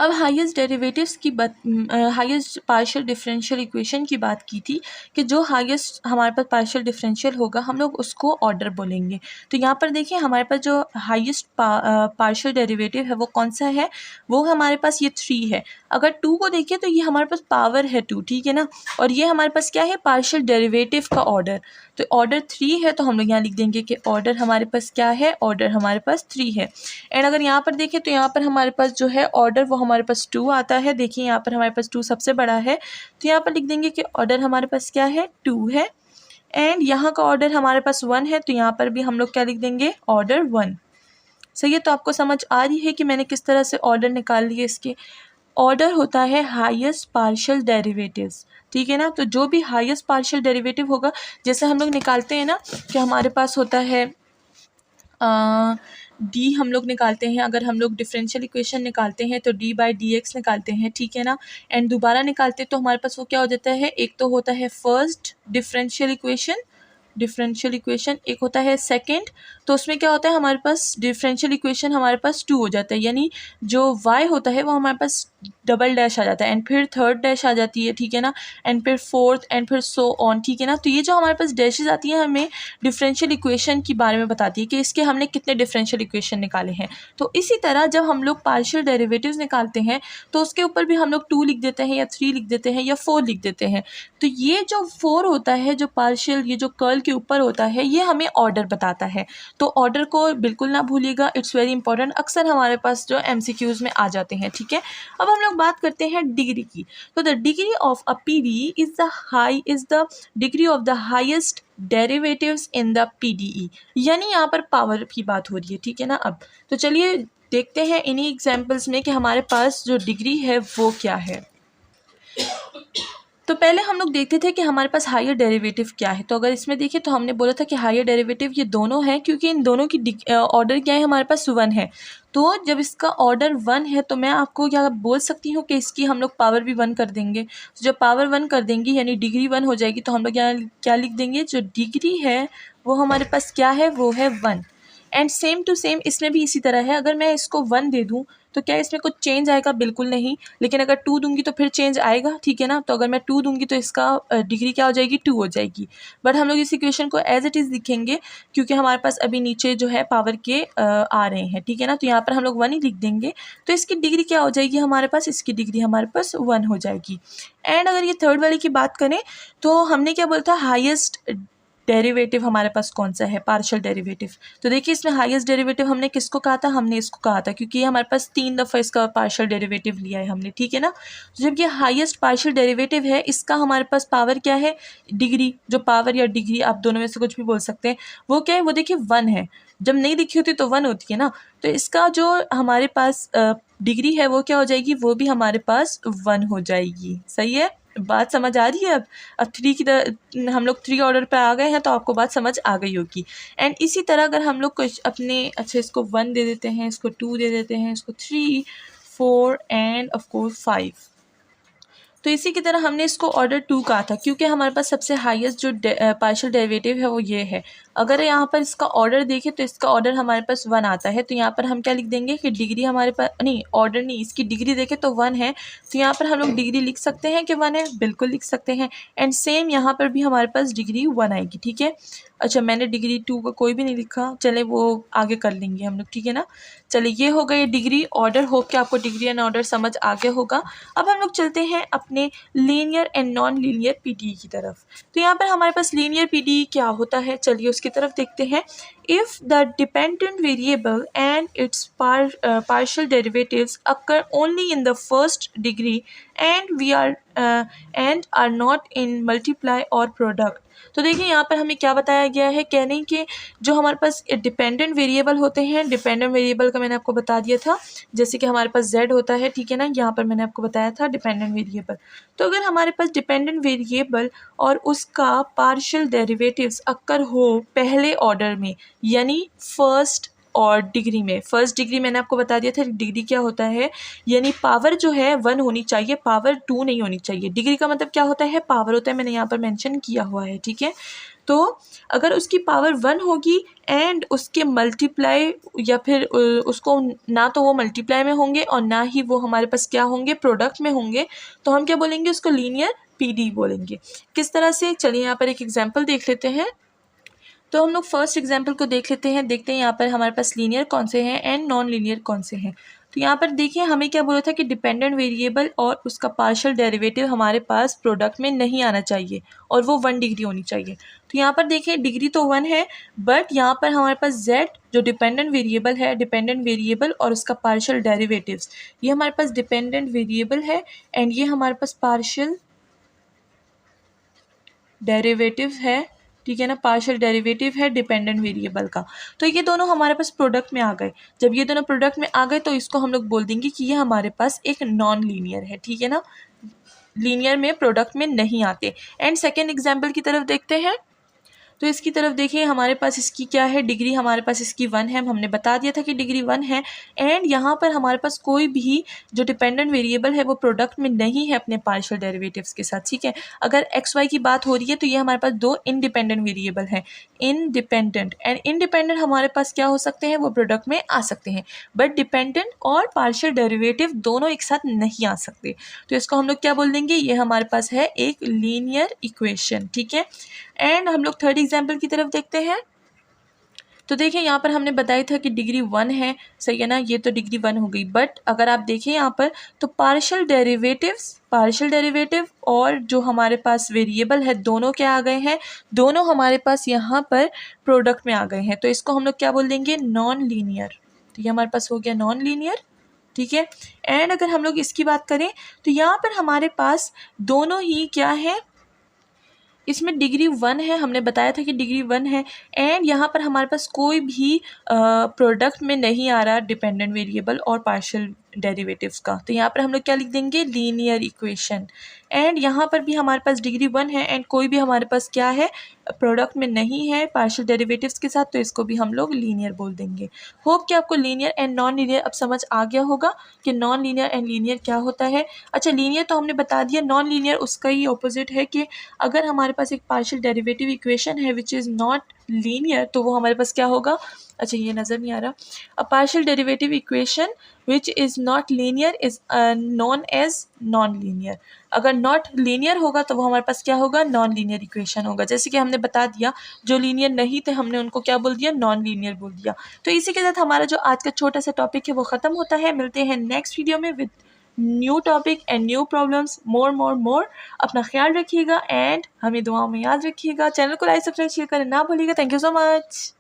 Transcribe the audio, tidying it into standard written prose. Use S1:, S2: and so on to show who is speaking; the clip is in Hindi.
S1: अब हाईएस्ट डेरिवेटिव्स की बात, हाईएस्ट पार्शियल डिफरेंशियल इक्वेशन की बात की थी कि जो हाईएस्ट हमारे पास पार्शियल डिफरेंशियल होगा हम लोग उसको ऑर्डर बोलेंगे। तो यहाँ पर देखिए हमारे पास जो हाईएस्ट पार्शियल डेरिवेटिव है वो कौन सा है, वो हमारे पास ये 3 है। अगर 2 को देखिए तो ये हमारे पास पावर है 2, ठीक है ना, और ये हमारे पास क्या है, पार्शियल डेरिवेटिव का ऑर्डर। तो ऑर्डर 3 है तो हम लोग यहाँ लिख देंगे कि ऑर्डर हमारे पास क्या है, ऑर्डर हमारे पास 3 है। एंड अगर यहाँ पर देखें तो यहाँ पर हमारे पास जो है ऑर्डर वो हमारे पास 2 आता है। देखिए यहाँ पर हमारे पास 2 सबसे बड़ा है, तो यहाँ पर लिख देंगे कि ऑर्डर हमारे पास क्या है, 2 है। एंड यहाँ का ऑर्डर हमारे पास 1 है, तो यहाँ पर भी हम लोग क्या लिख देंगे, ऑर्डर 1। सही है, तो आपको समझ आ रही है कि मैंने किस तरह से ऑर्डर निकाल लिए इसके। ऑर्डर होता है हाईएस्ट पार्शियल डेरिवेटिव्स, ठीक है ना। तो जो भी हाईएस्ट पार्शियल डेरिवेटिव होगा, जैसे हम लोग निकालते हैं ना कि हमारे पास होता है डी हम लोग निकालते हैं, अगर हम लोग डिफरेंशियल इक्वेशन निकालते हैं तो डी बाई डी एक्स निकालते हैं, ठीक है ना। एंड दोबारा निकालते हैं तो हमारे पास वो क्या हो जाता है, एक तो होता है फर्स्ट डिफरेंशियल इक्वेशन, एक होता है सेकंड। तो उसमें क्या होता है, हमारे पास डिफरेंशियल इक्वेशन हमारे पास 2 हो जाता है, यानी जो y होता है वो हमारे पास डबल डैश आ जाता है, एंड फिर थर्ड डैश आ जाती है, ठीक है ना, एंड फिर फोर्थ, एंड फिर सो ऑन, ठीक है ना। तो ये जो हमारे पास डैशेज आती हैं हमें डिफरेंशियल इक्वेशन के बारे में बताती है कि इसके हमने कितने डिफरेंशियल इक्वेशन निकाले हैं। तो इसी तरह जब हम लोग पार्शियल डेरिवेटिव्स निकालते हैं तो उसके ऊपर भी हम लोग 2 लिख देते हैं या 3 लिख देते हैं या 4 लिख देते हैं। तो ये जो 4 होता है, जो पार्शियल, ये जो कर्ल के ऊपर होता है, ये हमें ऑर्डर बताता है। तो ऑर्डर को बिल्कुल ना भूलिएगा, इट्स वेरी इंपॉर्टेंट, अक्सर हमारे पास जो MCQs में आ जाते हैं, ठीक है। अब हम लोग बात करते हैं डिग्री की। तो the degree of a PD is the degree of the highest derivatives in the PDE, यानी यहाँ पर पावर की बात हो रही है, ठीक है ना। अब तो चलिए देखते हैं इन्हीं एग्जाम्पल्स में कि हमारे पास जो डिग्री है वो क्या है। तो पहले हम लोग देखते थे कि हमारे पास हायर डेरिवेटिव क्या है। तो अगर इसमें देखिए तो हमने बोला था कि हायर डेरिवेटिव ये दोनों हैं, क्योंकि इन दोनों की ऑर्डर क्या है, हमारे पास 1 है। तो जब इसका ऑर्डर 1 है तो मैं आपको क्या बोल सकती हूँ कि इसकी हम लोग पावर भी 1 कर देंगे। तो जब पावर 1 कर देंगी यानी डिग्री 1 हो जाएगी, तो हम लोग यहाँ क्या लिख देंगे, जो डिग्री है वो हमारे पास क्या है, वो है 1। एंड सेम टू सेम इसमें भी इसी तरह है, अगर मैं इसको 1 दे दूँ तो क्या इसमें कुछ चेंज आएगा, बिल्कुल नहीं। लेकिन अगर 2 दूंगी तो फिर चेंज आएगा, ठीक है ना। तो अगर मैं 2 दूंगी तो इसका डिग्री क्या हो जाएगी, 2 हो जाएगी। बट हम लोग इस इक्वेशन को एज इट इज़ लिखेंगे, क्योंकि हमारे पास अभी नीचे जो है पावर के आ रहे हैं, ठीक है ना। तो यहाँ पर हम लोग 1 ही लिख देंगे। तो इसकी डिग्री क्या हो जाएगी हमारे पास, इसकी डिग्री हमारे पास 1 हो जाएगी। एंड अगर ये थर्ड वाले की बात करें तो हमने क्या बोला था, हाईएस्ट डेरिवेटिव हमारे पास कौन सा है, पार्शियल डेरिवेटिव। तो देखिए इसमें हाईएस्ट डेरिवेटिव हमने किसको कहा था, हमने इसको कहा था, क्योंकि ये हमारे पास 3 दफ़ा इसका पार्शियल डेरिवेटिव लिया है हमने, ठीक है ना। तो जब ये हाईएस्ट पार्शियल डेरिवेटिव है, इसका हमारे पास पावर क्या है, डिग्री, जो पावर या डिग्री आप दोनों में से कुछ भी बोल सकते हैं, वो क्या है, वो देखिए 1 है। जब नहीं दिखी होती तो 1 होती है ना। तो इसका जो हमारे पास डिग्री है वो क्या हो जाएगी, वो भी हमारे पास 1 हो जाएगी। सही है, बात समझ आ रही है। अब 3 की तरह हम लोग 3 ऑर्डर पे आ गए हैं, तो आपको बात समझ आ गई होगी। एंड इसी तरह अगर हम लोग कुछ अपने, अच्छा इसको 1 दे देते हैं, इसको 2 दे देते हैं, इसको 3, 4 एंड ऑफ कोर्स 5। तो इसी की तरह हमने इसको ऑर्डर 2 कहा था, क्योंकि हमारे पास सबसे हाईएस्ट जो पार्शियल डेरिवेटिव है वो ये है। अगर यहाँ पर इसका ऑर्डर देखें तो इसका ऑर्डर हमारे पास 1 आता है। तो यहाँ पर हम क्या लिख देंगे कि डिग्री हमारे पास, नहीं ऑर्डर नहीं, इसकी डिग्री देखें तो 1 है। तो यहाँ पर हम लोग डिग्री लिख सकते हैं कि 1 है, बिल्कुल लिख सकते हैं। एंड सेम यहाँ पर भी हमारे पास डिग्री 1 आएगी, ठीक है। अच्छा मैंने डिग्री 2 का कोई भी नहीं लिखा, चले वो आगे कर लेंगे हम लोग, ठीक है ना। चलिए ये हो गए डिग्री ऑर्डर, होप कि आपको डिग्री एंड ऑर्डर समझ आ गया होगा। अब हम लोग चलते हैं अपने linear and non linear PDE की तरफ। तो यहाँ पर हमारे पास लीनियर PDE क्या होता है, चलिए उसकी तरफ देखते हैं। If the dependent variable and its partial derivatives occur only in the first degree and are not in multiply और प्रोडक्ट। तो देखिए यहाँ पर हमें क्या बताया गया है, कहने कि जो हमारे पास डिपेंडेंट वेरिएबल होते हैं, डिपेंडेंट वेरिएबल का मैंने आपको बता दिया था, जैसे कि हमारे पास z होता है, ठीक है ना। यहाँ पर मैंने आपको बताया था डिपेंडेंट वेरिएबल। तो अगर हमारे पास डिपेंडेंट वेरिएबल और उसका पार्शियल डेरिवेटिव्स अक्कर हो पहले ऑर्डर में, यानी फर्स्ट और डिग्री में, फर्स्ट डिग्री मैंने आपको बता दिया था डिग्री क्या होता है, यानी पावर जो है 1 होनी चाहिए, पावर 2 नहीं होनी चाहिए। डिग्री का मतलब क्या होता है, पावर होता है, मैंने यहाँ पर मेंशन किया हुआ है, ठीक है। तो अगर उसकी पावर 1 होगी एंड उसके मल्टीप्लाई या फिर उसको ना तो वो मल्टीप्लाई में होंगे और ना ही वो हमारे पास क्या होंगे, प्रोडक्ट में होंगे, तो हम क्या बोलेंगे, उसको लीनियर पीडी बोलेंगे। किस तरह से, चलिए यहाँ पर एक एग्जांपल देख लेते हैं। तो हम लोग फर्स्ट एग्जांपल को देख लेते हैं, देखते हैं यहाँ पर हमारे पास लीनियर कौन से हैं एंड नॉन लीनियर कौन से हैं। तो यहाँ पर देखिए हमें क्या बोला था कि डिपेंडेंट वेरिएबल और उसका पार्शियल डेरिवेटिव हमारे पास प्रोडक्ट में नहीं आना चाहिए और वो 1 डिग्री होनी चाहिए। तो यहाँ पर देखिए डिग्री तो 1 है, बट यहाँ पर हमारे पास z जो डिपेंडेंट वेरिएबल है, डिपेंडेंट वेरिएबल और उसका पार्शियल डेरिवेटिव्स, ये हमारे पास डिपेंडेंट वेरिएबल है एंड ये हमारे पास पार्शियल डेरिवेटिव है, ठीक है ना, पार्शियल डेरिवेटिव है डिपेंडेंट वेरिएबल का। तो ये दोनों हमारे पास प्रोडक्ट में आ गए। जब ये दोनों प्रोडक्ट में आ गए तो इसको हम लोग बोल देंगे कि ये हमारे पास एक नॉन लीनियर है, ठीक है ना, लीनियर में प्रोडक्ट में नहीं आते। एंड सेकेंड एग्जाम्पल की तरफ देखते हैं। तो इसकी तरफ देखिए हमारे पास इसकी क्या है, डिग्री हमारे पास इसकी 1 है, हमने बता दिया था कि डिग्री 1 है। एंड यहाँ पर हमारे पास कोई भी जो डिपेंडेंट वेरिएबल है वो प्रोडक्ट में नहीं है अपने पार्शियल डेरिवेटिव्स के साथ, ठीक है। अगर एक्स वाई की बात हो रही है तो ये हमारे पास 2 इंडिपेंडेंट वेरिएबल हैं, इंडिपेंडेंट एंड इंडिपेंडेंट हमारे पास क्या हो सकते हैं, वो प्रोडक्ट में आ सकते हैं, बट डिपेंडेंट और पार्शियल डेरिवेटिव दोनों एक साथ नहीं आ सकते। तो इसको हम लोग क्या बोल देंगे, ये हमारे पास है एक लीनियर इक्वेशन, ठीक है। एंड हम लोग थर्ड एग्जाम्पल की तरफ देखते हैं। तो देखिए यहाँ पर हमने बताया था कि डिग्री 1 है, सही है ना, ये तो डिग्री 1 हो गई, बट अगर आप देखें यहाँ पर तो पार्शियल डेरिवेटिव और जो हमारे पास वेरिएबल है दोनों क्या आ गए हैं, दोनों हमारे पास यहाँ पर प्रोडक्ट में आ गए हैं। तो इसको हम लोग क्या बोल देंगे, नॉन लीनियर। तो ये हमारे पास हो गया नॉन लीनियर, ठीक है। एंड अगर हम लोग इसकी बात करें तो यहाँ पर हमारे पास दोनों ही क्या है, इसमें डिग्री 1 है, हमने बताया था कि डिग्री 1 है। एंड यहाँ पर हमारे पास कोई भी प्रोडक्ट में नहीं आ रहा डिपेंडेंट वेरिएबल और पार्शियल डेरिवेटिव्स का। तो यहाँ पर हम लोग क्या लिख देंगे, लीनियर इक्वेशन। एंड यहाँ पर भी हमारे पास डिग्री 1 है एंड कोई भी हमारे पास क्या है, प्रोडक्ट में नहीं है पार्शियल डेरिवेटिव्स के साथ, तो इसको भी हम लोग लीनियर बोल देंगे। होप कि आपको लीनियर एंड नॉन लीनियर अब समझ आ गया होगा कि नॉन लीनियर एंड लीनियर क्या होता है। अच्छा, लीनियर तो हमने बता दिया, नॉन लीनियर उसका ही ऑपोजिट है कि अगर हमारे पास एक पार्शियल डेरिवेटिव इक्वेशन है विच इज़ नॉट लीनियर तो वो हमारे पास क्या होगा, अच्छा ये नज़र नहीं आ रहा, a partial derivative equation which is not linear is non as non linear. अगर नॉट लीनियर होगा तो वो हमारे पास क्या होगा, नॉन लीनियर इक्वेशन होगा। जैसे कि हमने बता दिया जो लीनियर नहीं थे हमने उनको क्या बोल दिया, नॉन लीनियर बोल दिया। तो इसी के साथ हमारा जो आज का छोटा सा टॉपिक है वो ख़त्म होता है। मिलते हैं नेक्स्ट वीडियो में with new topic and new problems, more. अपना ख्याल रखिएगा एंड हमें दुआओं में याद रखिएगा। चैनल को लाइक सब्सक्राइब शेयर करना ना भूलिएगा। Thank you so much.